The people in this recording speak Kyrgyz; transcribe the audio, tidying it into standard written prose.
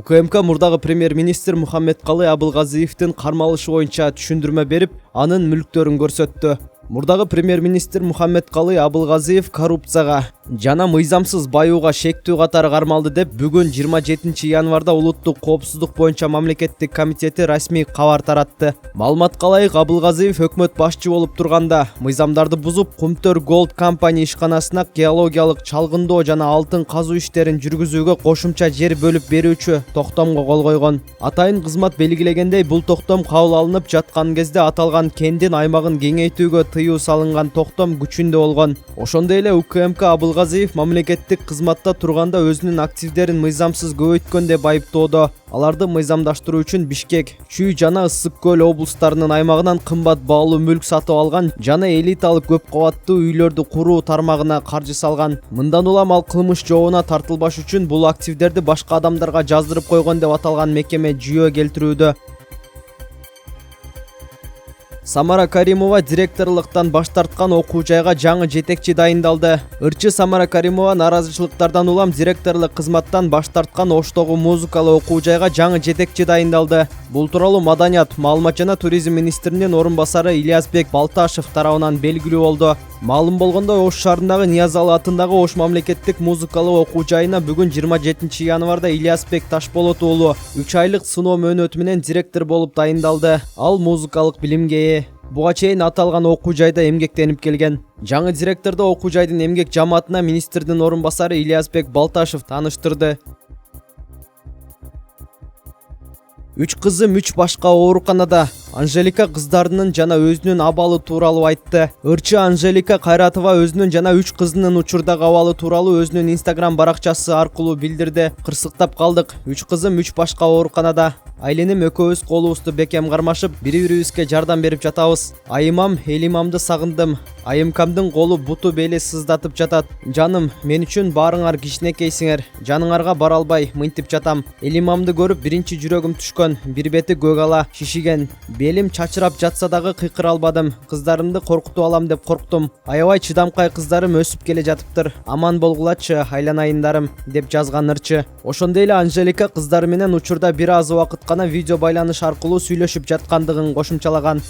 УКМК мурдагы премьер-министр Мухаммедкалый Абылгазиевдин кармалышы боюнча түшүндүрмө берип, анын мүлктөрүн көрсөттү. Мурдагы премьер-министр Мухаммедкалый Абылгазиев коррупцияга жана мыйзамсыз баюуга шектүү катары кармалды деп бүгүн 27 январда Улуттук коопсуздук боюнча мамлекеттик комитети расмий кабар таратты. Маалыматка ылайык, Абылгазиев өкмөт башчы болуп турганда мыйзамдарды бузуп, Кумтөр Gold компания ишканасына геологиялык чалгындоо жана алтын казуу иштерин жүргүзүүгө кошумча жер бөлүп берүүчү токтомго кол койгон. Атайын кызмат белгилегендей, бул токтом кабыл алынып жаткан кезде аталган кендин аймагын кеңейтүүгө тыюу салынган токтом күчүндө болгон. Ошондой эле УКМК Абылгазиев мамлекеттик кызматта турганда өзүнүн активдерин мыйзамсыз көбөйткөн деп айыптоодо. Аларды мыйзамдаштыруу үчүн Бишкек, Чүй жана Ысык көл облустарынын аймагынан кымбат баалуу мүлк сатып алган жана элиталык көп кабаттуу үйлөрдү куруу тармагына каржы салган. Мындан улам ал кылмыш жообуна тартылбаш үчүн бул активдерди башка адамдарга жаздырып койгон деп аталган мекеме жүйө келтирүүдө. Самара Каримова директорлуктан баш тарткан окуу жайга жаңы жетекчи дайындалды. Ырчы Самара Каримова нааразычылыктардан улам директорлук кызматтан баш тарткан Оштогу музыкалык окуу жайга жаңы жетекчи дайындалды. Бул тууралуу Маданият, маалымат жана туризм министринин орун басары Ильязбек Балташев тарабынан белгилүү болду. Маалым болгондой, Ош шаарындагы Ниязалы атындагы Ош мамлекеттик музыкалык окуу жайына бүгүн 27 январда Ильязбек Ташболот уулу 3 айлык сыноо мөөнөтү менен директор болуп дайындалды. Ал музыкалык билимге ээ. Буга чейин аталган окуу жайда эмгектенип келген. Жаңы директорду окуу жайдын эмгек жамаатына министрдин орун басары Ильязбек Балташев тааныштырды. 3 кызым 3 башка ооруканада. Анжелика кыздарынын жана өзүнүн абалы тууралуу айтты. Ырчы Анжелика Кайратова өзүнүн жана 3 кызынын учурдагы абалы тууралуу өзүнүн Instagram баракчасы аркылуу билдирди. Кырсыктап калдык. 3 кызым 3 башка ооруканада. Айланем экөөбүз колубузду бекем кармашып, бири-бирибизге жардам берип жатабыз. Айымам, Элимамды сагындым. Айымкамдын колу, буту, бели сыздатып жатат. Жаным, мен үчүн баарыңар кичинекейсиңер. Жаныңарга бара албай мынтип жатам. Элимамды көрүп биринчи жүрөгүм түшкөн. Бир бети көк ала, шишиген. Белим чачырап жатса дагы кыйкыра албадым. Кыздарымды коркутуп алам деп корктум. Аябай чыдамкай кыздарым өсүп келе жатыптыр. Аман болгулачы, айланайындарым, деп жазган ырчы. Ошондой эле Анжелика кыздары менен учурда бир аз убакыт гана видео байланыш аркылуу сүйлөшүп жаткандыгын кошумчалаган.